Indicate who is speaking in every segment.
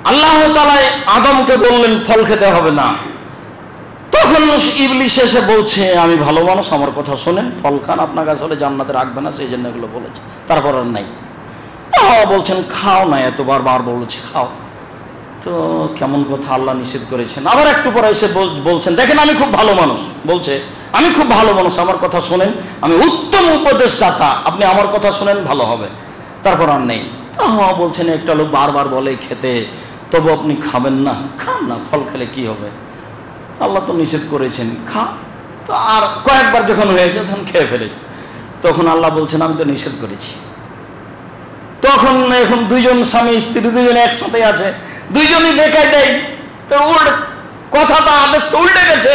Speaker 1: আল্লাহ তাআলা আদমকে বললেন ফল খেতে হবে না। তখন ইবলিস এসে বলছে আমি ভালো মানুষ, আমার কথা শোনেন, ফল খান, আপনাকে আসলে জান্নাতে রাখবে না, সেই জন্য এগুলো বলেছে। তারপর আর নাই। বলছেন খাও না, এতবার বার বলেছি খাও, তো কেমন কথা, আল্লাহ নিষেধ করেছেন। আবার একটু পরে এসে বলছেন দেখেন আমি খুব ভালো মানুষ, বলছে আমি খুব ভালো মানুষ, আমার কথা শোনেন, আমি উত্তম উপদেশদাতা, আপনি আমার কথা শোনেন ভালো হবে। তারপর আর নেই। বলছেন একটা লোক বারবার বলে খেতে, তবু আপনি খাবেন না, খান না, ফল খেলে কি হবে, আল্লাহ তো নিষেধ করেছেন, খা। তো আর কয়েকবার যখন হয়েছে তখন খেয়ে ফেলেছে। তখন আল্লাহ বলছেন আমি তো নিষেধ করেছি। তখন এখন দুইজন স্বামী স্ত্রী দুজনে একসাথে আছে, দুইজনই বেকায় দেয়, তো কথাটা আদেশ তো উল্টে গেছে।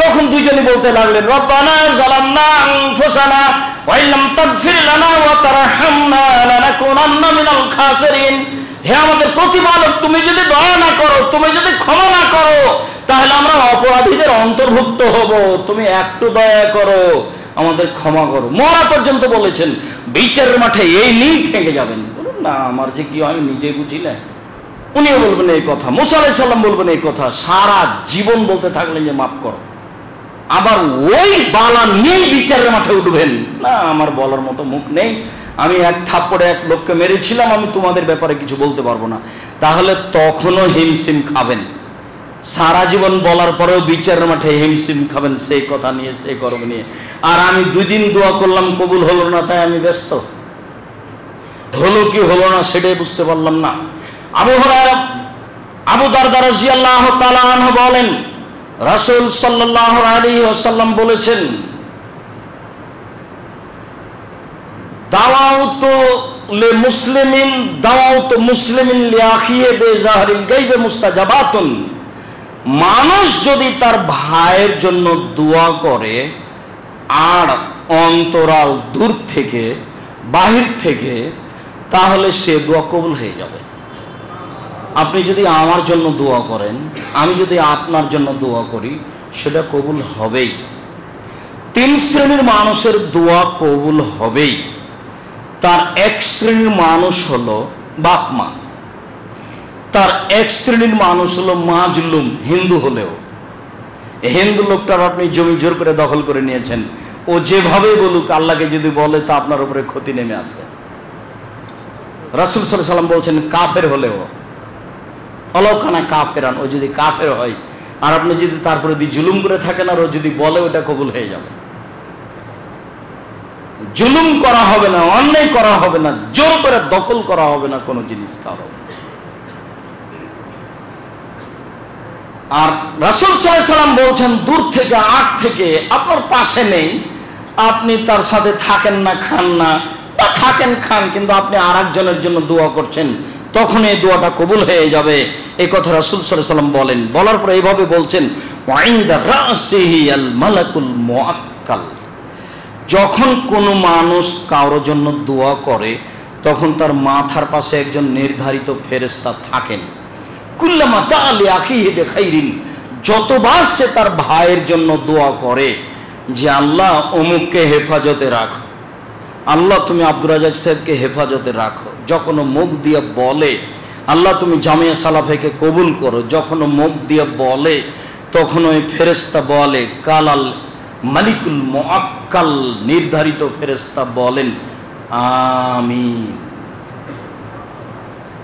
Speaker 1: তখন দুইজনই বলতে লাগলেন রব্বানা যালামনা আনফুসানা ওয়া ইল্লাম তাগফির লানা ওয়া তারহামনা লানাকুনান্না মিনাল খাসিরিন। হে আমাদের প্রতিপালক, তুমি যদি দয়া না করো, তুমি যদি ক্ষমা না করো, তাহলে আমরা অপরাধীদের অন্তর্ভুক্ত হব। তুমি একটু দয়া করো, আমাদের ক্ষমা করো। মরা পর্যন্ত বলেছেন, বিচারের মাঠে এই নিয়ে ঠেকে যাবেন। বলুন না আমার যে কি আমি নিজেই বুঝি না। উনিও বলবেন এই কথা, মুসা আলাইহিস সালাম বলবেন এই কথা, সারা জীবন বলতে থাকলেন যে মাফ করো। আবার ওই বালা নিয়েই বিচারের মাঠে উঠবেন না, আমার বলার মতো মুখ নেই, আমি এক থাপ্পড়ে এক লোককে মেরেছিলাম, আমি তোমাদের ব্যাপারে কিছু বলতে পারবো না। তাহলে তখনও হিমশিম খাবেন, সারা জীবন বলার পরেও বিচারের মাঠে হিমশিম খাবেন সেই কথা নিয়ে, সেই কর্ম নিয়ে। আর আমি 2 দিন দোয়া করলাম, কবুল হলো না, তাই আমি ব্যস্ত, হলো কি হলো না সেটাই বুঝতে পারলাম না। আবু দারদা রাদিয়াল্লাহু তাআলা আনহু বলেন রাসূল সাল্লাল্লাহু আলাইহি ওয়াসাল্লাম বলেছেন দাওয়াতু মুসলিমিন লিআখিহি বিজাহরিল গায়বি মুস্তাজাবাতুন। মানুষ যদি তার ভাইয়ের জন্য দোয়া করে আর অন্তরাল দূর থেকে বাহির থেকে, তাহলে সে দোয়া কবুল হয়ে যাবে। আপনি যদি আমার জন্য দোয়া করেন, আমি যদি আপনার জন্য দোয়া করি, সেটা কবুল হবেই। 3 শ্রেণীর মানুষের দোয়া কবুল হবেই। তার এক শ্রেণীর মানুষ হলো বাপ মা, তার এক শ্রেণীর মানুষ হলো মাজলুম, হিন্দু হলেও। হিন্দু লোকটার আপনি জমি জোর করে দখল করে নিয়েছেন, ও যেভাবে বলুক আল্লাহকে যদি বলে তা আপনার উপরে ক্ষতি নেমে আসবে। রাসূল সাল্লাল্লাহু আলাইহি ওয়াসাল্লাম বলছেন কাফের হলেও অলৌখানা কাফেরান, ও যদি কাফের হয় আর আপনি যদি তারপরে যদি জুলুম করে থাকেন আর ও যদি বলে, ওটা কবুল হয়ে যাবে। জুলুম করা হবে না, অন্যায় করা হবে না, জোর করে দখল করা হবে না কোনো জিনিস কারো। আর রাসূল সাল্লাল্লাহু আলাইহি ওয়াসাল্লাম বলছেন দূর থেকে আগ থেকে আপনার পাশে নেই, আপনি তার সাথে থাকেন না, খান না, বা থাকেন খান, কিন্তু আপনি আরেকজনের জন্য দোয়া করছেন, তখন এই দোয়াটা কবুল হয়ে যাবে। এই কথা রাসূল সাল্লাল্লাহু আলাইহি ওয়াসাল্লাম বলেন। বলার পরে এইভাবে বলছেন ওয়াইন্দা রাসিহি আল মালাকুল মুআক্কাল। যখন কোনো মানুষ কারোর জন্য দোয়া করে, তখন তার মাথার পাশে একজন নির্ধারিত ফেরেশতা থাকেন। কুল্লামা তাআলি আখিহি বিখাইরিন, যতবার সে তার ভাইয়ের জন্য দোয়া করে যে আল্লাহ অমুককে হেফাজতে রাখো, আল্লাহ তুমি আব্দুর রাজ্জাক সাহেবকে হেফাজতে রাখো, যখন মুখ দিয়ে বলে আল্লাহ তুমি জামিয়া সালাফিকে কবুল করো, যখন মুখ দিয়ে বলে তখন ওই ফেরেশতা বলে কালাল মালিকুল মুআক্কাল, নির্ধারিত ফেরেশতা বলেন আমিন,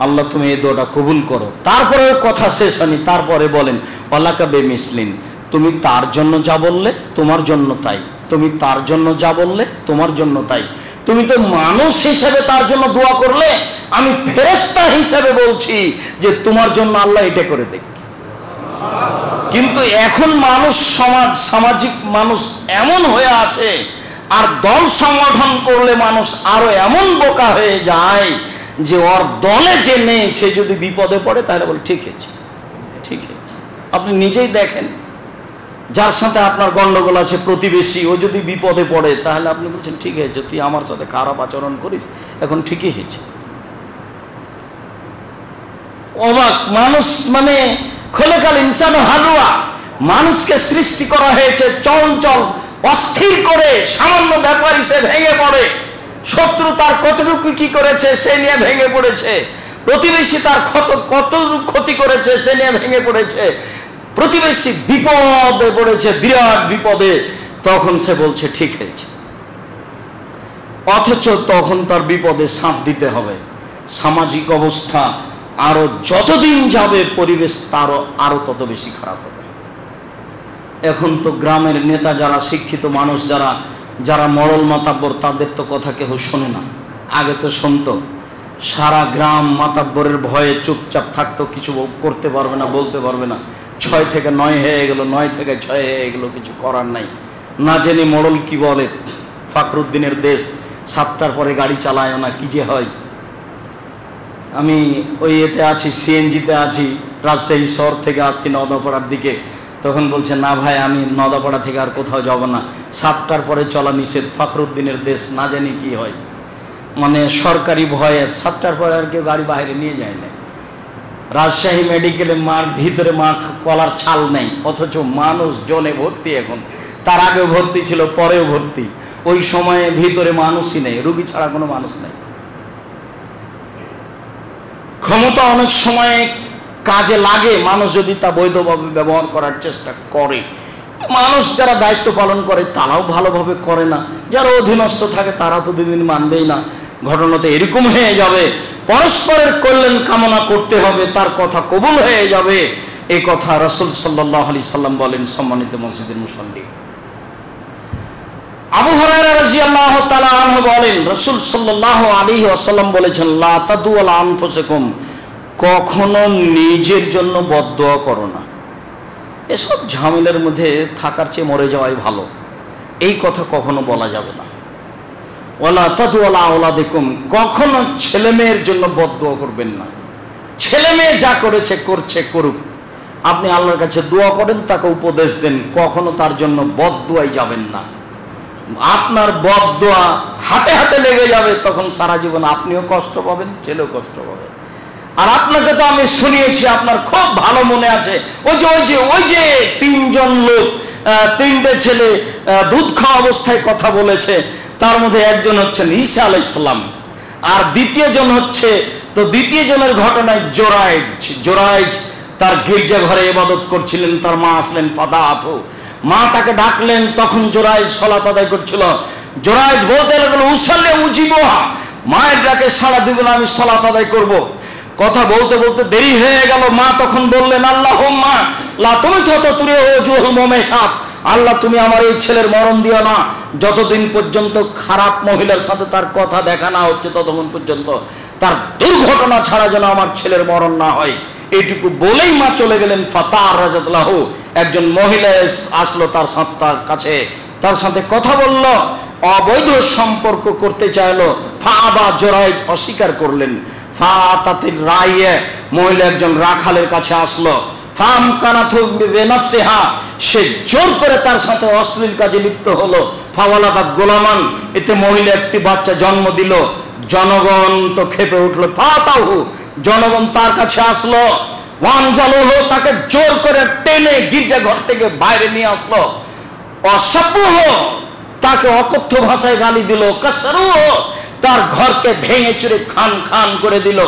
Speaker 1: আল্লাহ তুমি এই দোয়াটা কবুল করো। তারপরে কথা শেষ হয়নি, তারপরে বলেন ওয়ালাকা বিমিসলিন, তুমি তার জন্য যা বললে তোমার জন্য তাই, তুমি তার জন্য যা বললে তোমার জন্য তাই। তুমি তো মানুষ হিসেবে তার জন্য দোয়া করলে, আমি ফেরেশতা হিসেবে বলছি যে তোমার জন্য আল্লাহ এটা করে দেখ। কিন্তু এখন মানুষ সামাজিক মানুষ এমন হয়ে আছে, আর দল সংগঠন করলে মানুষ আরো এমন বোকা হয়ে যায় যে ওর দলে যে নেই সে যদি বিপদে পড়ে তাহলে বলে ঠিক আছে, ঠিক আছে। আপনি নিজেই দেখেন, যার সাথে আপনার গন্ডগোল আছে প্রতিবেশী, ও যদি বিপদে পড়ে তাহলে আপনি বলছেন ঠিক আছে, তুই আমার সাথে খারাপ আচরণ করিস, এখন ঠিকই হয়েছে। অবাক মানুষ, মানে খোলেকাল ইনসান হালুয়া, মানুষকে সৃষ্টি করা হয়েছে চঞ্চল, অস্থির করে, সামান্য ব্যাপারই সে ভেঙে পড়ে। শত্রু তার কতটুকু কি করেছে সে নিয়ে ভেঙে পড়েছে। প্রতিবেশী তার কত ক্ষতি করেছে সে নিয়ে ভেঙে পড়েছে, প্রতিবেশী বিপদে পড়েছে, বিরাট বিপদে, তখন সে বলছে ঠিক হয়েছে। অথচ তখন তার বিপদে সাথ দিতে হবে। সামাজিক অবস্থা আরো যতদিন যাবে পরিবেশ তারও আরো তত বেশি খারাপ হবে। এখন তো গ্রামের নেতা যারা, শিক্ষিত মানুষ যারা, যারা মরল মাতাব্বর, তাদের তো কথা কেউ শোনে না। আগে তো শুনতো, সারা গ্রাম মাতাব্বরের ভয়ে চুপচাপ থাকতো, কিছু করতে পারবে না, বলতে পারবে না। 6 থেকে 9 হয়ে গেল, 9 থেকে 6 হয়ে গেল, কিছু করার নাই। না জেনে মরল কি বলে, ফখরুদ্দিনের দেশ, 7টার পরে গাড়ি চালায় না, কি যে হয়। আমি ওই এতে আছি, সিএনজিতে আছি, রাজশাহী শহর থেকে আসছি নওদাপাড়ার দিকে, তখন বলছে না ভাই আমি নওদাপাড়া থেকে আর কোথাও যাব না, 7টার পরে চলা নিষেধ, ফখরুদ্দিনের দেশ, না জানি কি হয়। মানে সরকারি ভয়ে 7টার পরে আর কেউ গাড়ি বাইরে নিয়ে যায় না। রাজশাহী মেডিকেলে মার ভিতরে মা কলার ছাল নেই, অথচ মানুষ জনে ভর্তি। এখন তার আগেও ভর্তি ছিল, পরেও ভর্তি। ওই সময়ে ভিতরে মানুষই নেই, রুগী ছাড়া কোনো মানুষ নেই। ক্ষমতা অনেক সময় কাজে লাগে, মানুষ যদি তা বৈধভাবে ব্যবহার করার চেষ্টা করে। মানুষ যারা দায়িত্ব পালন করে তারাও ভালোভাবে করে না, যারা অধীনস্থ থাকে তারা তো দুদিন মানবেই না। ঘটনাতে এরকম হয়ে যাবে, পরস্পরের কল্যাণ কামনা করতে হবে, তার কথা কবুল হয়ে যাবে। এই কথা রাসূল সাল্লাল্লাহু আলাইহি সাল্লাম বলেন। সম্মানিত মসজিদের মুসল্লি, আবু হুরায়রা রাদিয়াল্লাহু তাআলা আনহু বলেন, রাসূল সাল্লাল্লাহু আলাইহি ওয়াসাল্লাম বলেছেন, লা তাদু আলা আনফুসিকুম, কখনো নিজের জন্য বদদোয়া করো না। এসব ঝামেলার মধ্যে থাকার চেয়ে মরে যাওয়াই ভালো, এই কথা কখনো বলা যাবে না। ওয়ালা তাদু আলা আওলাদিকুম, কখনো ছেলে মেয়ের জন্য বদদোয়া করবেন না। ছেলে মেয়ে যা করেছে করছে, করুক, আপনি আল্লাহর কাছে দোয়া করেন, তাকে উপদেশ দেন, কখনো তার জন্য বদদোয়াই যাবেন না। আপনার বদদোয়া হাতে হাতে লেগে যাবে, তখন সারা জীবন আপনিও কষ্ট পাবেন, ছেলেও কষ্ট পাবে। আর আপনাকে তো আমি শুনিয়েছি, আপনার খুব ভালো মনে আছে, ওই যে 3জন লোক, 3টে ছেলে দুধ খাওয়া অবস্থায় কথা বলেছে, তার মধ্যে একজন হচ্ছেন ঈসা আলাইহিস সালাম, আর দ্বিতীয়জন হচ্ছে, তো দ্বিতীয়জনের ঘটনায় জোরাইজ তার গির্জা ঘরে ইবাদত করছিলেন, তার মা আসলেন ফাদাআতু, মা তাকে ডাকলেন, তখন জোরাইজ সালাত আদায় করছিল। জোরাইজ বলতে লাগলো উসাল্লি উজিবুহা, মায়ের ডাকে সাড়া দিব না, আমি সালাত আদায় করব। কথা বলতে বলতে দেরি হয়ে গেল, মা তখন বললেন আল্লাহুম্মা লা তুমিতু তুরিউজুল মুমিনাত, আল্লাহ তুমি আমার এই ছেলের মরণ দিও না, যতদিন পর্যন্ত খারাপ মহিলার সাথে তার কথা দেখা না হচ্ছে ততক্ষণ পর্যন্ত তার দুর্ঘটনা ছাড়া যেন আমার ছেলের মরণ না হয়। এইটুকু বলেই মা চলে গেলেন। ফাতার রাজাতুল্লাহু, একজন মহিলা আসলো তার কাছে, তার সাথে কথা বলল, অবৈধ সম্পর্ক করতে চাইলো। ফাআবা, জোরাইজ অস্বীকার করলেন। ফাতাতির রাইয়ে, মহিলা একজন রাখালের কাছে আসলো। ফাম কানাথু বিনাফসিহা, সে জোর করে তার সাথে অশ্লীল কাজে লিপ্ত হলো। ফাওয়ালাদাত গোলামান, এতে মহিলা একটি বাচ্চা জন্ম দিল। জনগণ তো খেপে উঠলো। ফাতাহু, জনগণ তার কাছে আসলো। ওয়ানজালুহু, তাকে জোর করে টেনে গির্জা ঘর থেকে বাইরে নিয়ে আসলো। অসভ্য, তাকে অকথ্য ভাষায় গালি দিল। কাসরুহু, তার ঘরকে ভেঙে চুরে খান খান করে দিল।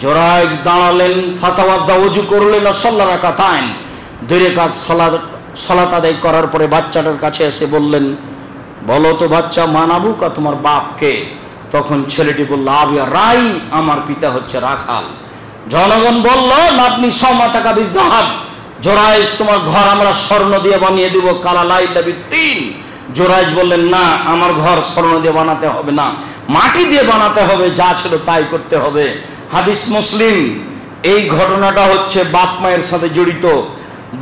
Speaker 1: জোরাইজ দাঁড়ালেন, ফাতাওয়াদ্দা, ওযু করলেন, সাল্লা রাকাতাইন, 2 রাকাত সালাত আদায় করার পরে বাচ্চাটার কাছে এসে বললেন, বলো তো বাচ্চা, মানাবুকা, তোমার বাপকে? তখন ছেলেটি বলল, আবিয়া রাই, আমার পিতা হচ্ছে রাখাল। জনগণ বলল, নাতনি সমাতাকা বিযাহাব, জোরাইজ তোমার ঘর আমরা স্বর্ণ দিয়ে বানিয়ে দিব। কালা লাইলা বিতিন, জোরাইজ বললেন, না, আমার ঘর স্বর্ণ দিয়ে বানাতে হবে না, মাটি দিয়ে বানাতে হবে, যা ছিল তাই করতে হবে। হাদিস মুসলিম। এই ঘটনাটা হচ্ছে বাপ মায়ের সাথে জড়িত।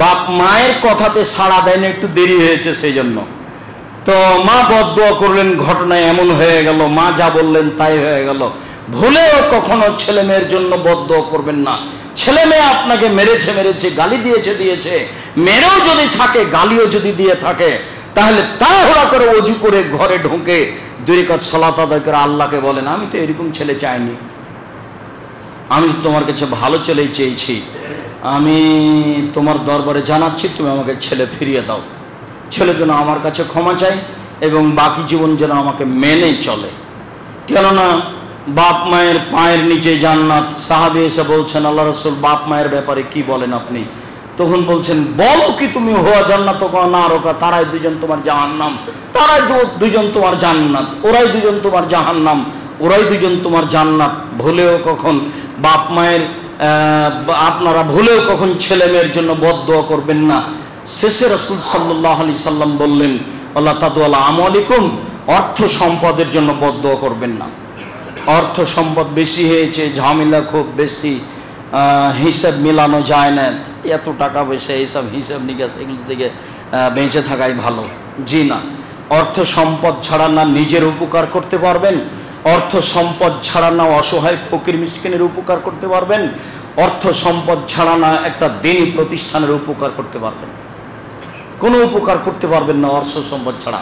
Speaker 1: বাপ মায়ের কথাতে সাড়া দেয়নি, একটু দেরি হয়েছে সেই জন্য। তো মা বদদোয়া করলেন, ঘটনা এমন হয়ে গেল, মা যা বললেন তাই হয়ে গেল। ভুলেও কখনো ছেলে মেয়ের জন্য বদদোয়া করবেন না। ছেলে মেয়ে আপনাকে মেরেছে, গালি দিয়েছে, মেরেও যদি থাকে, গালিও যদি দিয়ে থাকে, তাহলে তাড়াহুড়া করে ওযু করে ঘরে ঢুকে 2 রাকাত সালাত আদায় করে আল্লাহকে বলেন, আমি তো এরকম ছেলে চাইনি, আমি তোমার কাছে ভালো ছেলে চেয়েছি, আমি তোমার দরবারে জানাচ্ছি, তুমি আমাকে ছেলে ফিরিয়ে দাও। ছেলে যেন আমার কাছে ক্ষমা চাই এবং বাকি জীবন যেন আমাকে মেনে চলে। কেননা বাপ মায়ের পায়ের নিচে জান্নাত। সাহাবী এসে বলছেন, আল্লাহ রাসূল বাপ মায়ের ব্যাপারে কি বলেন আপনি? তখন বলছেন, বলো কি তুমি, হুয়া জান্নাত না রোকা, তারাই দুজন তোমার জাহান্নাম, তারাই দুজন তোমার জান্নাত, ওরাই দুজন তোমার জাহান্নাম, ওরাই দুজন তোমার জান্নাত। ভুলেও কখন বাপ মায়ের আপনারা ভুলেও কখন ছেলে মেয়ের জন্য বদদোয়া করবেন না। শেষে রাসূল সাল্লাল্লাহু আলাইহি সাল্লাম বললেন, আল্লাহ তাআলা আমলিকুম, অর্থ সম্পদের জন্য বদদোয়া করবেন না। অর্থ সম্পদ বেশি হয়েছে, ঝামেলা খুব বেশি, হিসাব মিলানো যায় না, এত টাকা পয়সা, এইসব হিসাব নিকাশ এগুলো থেকে বেঁচে থাকাই ভালো। জি না, অর্থ সম্পদ ছাড়া না নিজের উপকার করতে পারবেন, অর্থ সম্পদ ছাড়া না অসহায় ফকির মিসকিনের উপকার করতে পারবেন, অর্থ সম্পদ ছাড়া না একটা দিনী প্রতিষ্ঠানের উপকার করতে পারবেন। কোনো উপকার করতে পারবেন না অর্থ সম্পদ ছাড়া।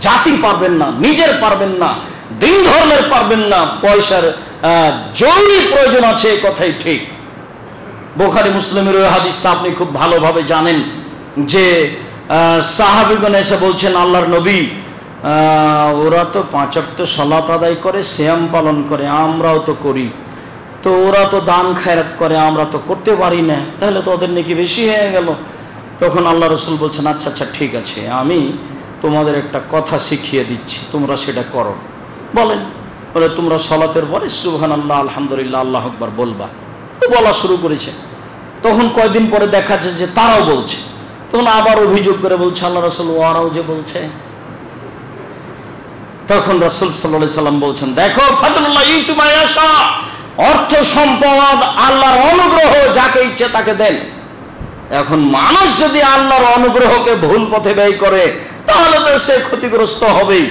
Speaker 1: জাতি পারবেন না, নিজের পারবেন না, দিন ধর্মের পারবেন না। পয়সার জরুরি প্রয়োজন আছে, এই কথাই ঠিক। বুখারী মুসলিমের ওই হাদিসটা আপনি খুব ভালোভাবে জানেন যে সাহাবীগণ এসে বলছেন, আল্লাহর নবী, ওরা তো 5 ওয়াক্ত সালাত আদায় করে, সিয়াম পালন করে, আমরাও তো করি, তো ওরা তো দান খায়রাত করে, আমরা তো করতে পারি না, তাহলে তো ওদের নাকি বেশি হয়ে গেল। তখন আল্লাহ রাসূল বলছেন, আচ্ছা আচ্ছা ঠিক আছে, আমি তোমাদের একটা কথা শিখিয়ে দিচ্ছি, তোমরা সেটা করো। বলেন। বলে, তোমরা সালাতের পরে সুবহানাল্লাহ, আলহামদুলিল্লাহ, আল্লাহু আকবার বলবা। তো বলা শুরু করেছে। তখন কয়েকদিন পরে দেখা যায় যে তারাও বলছে। তখন আবার অভিযোগ করে বলছে, আল্লাহ রাসূল, ওরাও যে বলছে। তখন রাসূল সাল্লাল্লাহু আলাইহি সাল্লাম বলছেন, দেখো, ফাদলুল্লাহ ইউতি মান ইয়াশা, অর্থ সম্পদ আল্লাহর অনুগ্রহ, যাকে ইচ্ছে তাকে দেন। এখন মানুষ যদি আল্লাহর অনুগ্রহকে ভুল পথে ব্যয় করে, তাহলে তো সে ক্ষতিগ্রস্ত হবেই।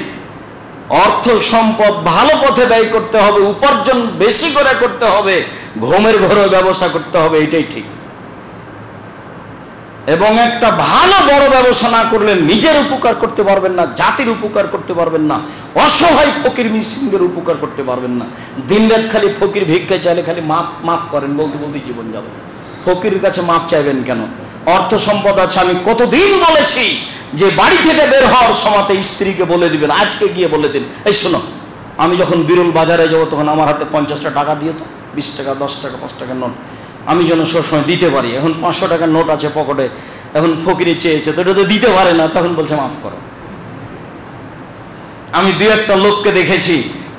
Speaker 1: অর্থ সম্পদ ভালো পথে ব্যয় করতে হবে, উপার্জন বেশি করে করতে হবে, ঘুমের ঘরে ব্যবসা করতে হবে, এটাই ঠিক। এবং একটা ভালো বড় ব্যবসা না করলে নিজের উপকার করতে পারবেন না, জাতির উপকার করতে পারবেন না, অসহায় ফকির মিসকিনদের উপকার করতে পারবেন না। দিনরাত খালি ফকির ভিক্ষা চাইলে খালি মাপ মাপ করেন, বলতে বলতে জীবন যাবে। ফকিরের কাছে মাপ চাইবেন কেন? অর্থ সম্পদ আছে। আমি কতদিন বলেছি যে বাড়ি থেকে বের হওয়ার সময়তে স্ত্রীকে বলে দিবেন, আজকে গিয়ে বলে দিন, এই শোনো, আমি যখন বিরল বাজারে যাবো তখন আমার হাতে 50টা টাকা দিয়ে, তো 20 টাকা, 10 টাকা, 5 টাকার নোট আমি যেন সবসময় দিতে পারি। এখন 500 টাকার নোট আছে পকেটে, এখন ফকিরে চেয়েছে, তো এটা তো দিতে পারে না, তখন বলছে মাফ করো। আমি 2-1টা লোককে দেখেছি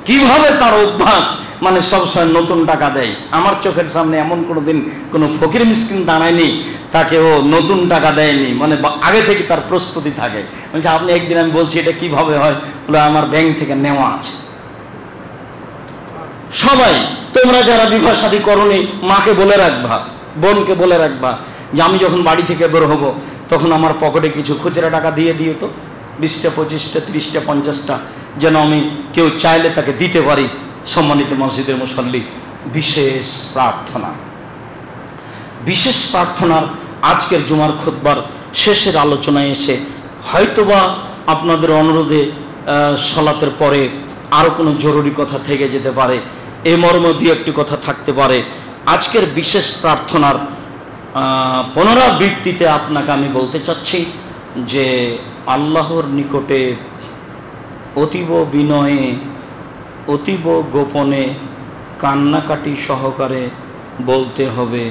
Speaker 1: কিভাবে তার অভ্যাস, মানে সবসময় নতুন টাকা দেয়। আমার চোখের সামনে এমন কোনোদিন কোনো ফকির মিসকিন দাঁড়ায়নি তাকে ও নতুন টাকা দেয়নি, মানে আগে থেকে তার প্রস্তুতি থাকে। বলছে, আপনি একদিন, আমি বলছি এটা কিভাবে হয়, বলে আমার ব্যাংক থেকে নেওয়া আছে। সবাই তোমরা যারা বিবাহ শাদী করনি, মাকে বলে রাখবা, বোনকে বলে রাখবা যে আমি যখন বাড়ি থেকে বের হবো তখন আমার পকেটে কিছু খুচরা টাকা দিয়ে দিও, তো 20টা, 25টা, 30টা, 50টা, যেন আমি কেউ চাইলে তাকে দিতে পারি। সম্মানিত মসজিদের মুসল্লি, বিশেষ প্রার্থনা, বিশেষ প্রার্থনার আজকের জুমার খুতবার শেষের আলোচনায় এসে হয়তোবা আপনাদের অনুরোধে সালাতের পরে আরও কোনো জরুরি কথা থেকে যেতে পারে, এই মর্মে 2-1টি কথা থাকতে পারে। আজকের বিশেষ প্রার্থনার পুনরাবৃত্তিতে আপনাকে আমি বলতে চাচ্ছি যে আল্লাহর নিকটে অতীব বিনয়ে, অতীব গোপনে, কান্নাকাটি সহকারে বলতে হবে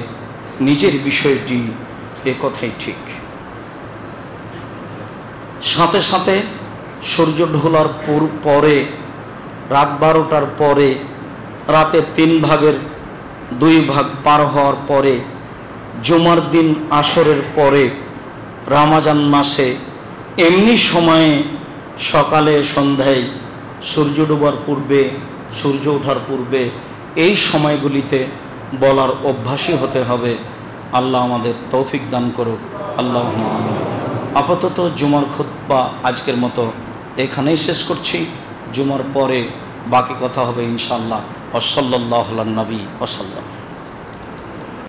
Speaker 1: নিজের বিষয়টি, এ কথাই ঠিক। সাথে সাথে সূর্য ঢোলার পরে, রাত 12টার পরে, রাতের 3 ভাগের 2 ভাগ পার হওয়ার পরে, জুমার দিন আসরের পরে, রমজান মাসে এমনি সময়ে সকালে সন্ধ্যায়, সূর্য ডোবার পূর্বে, সূর্য ওঠার পূর্বে, এই সময়গুলিতে বলার অভ্যাসী হতে হবে। আল্লাহ আমাদের তৌফিক দান করুক, আল্লাহুম্মা আমিন। আপাতত জুমার খুতবা আজকের মতো এখানেই শেষ করছি। জুমার পরে বাকি কথা হবে ইনশাআল্লাহ। ওয়া সাল্লাল্লাহু আলা নবী ওয়া সাল্লাম।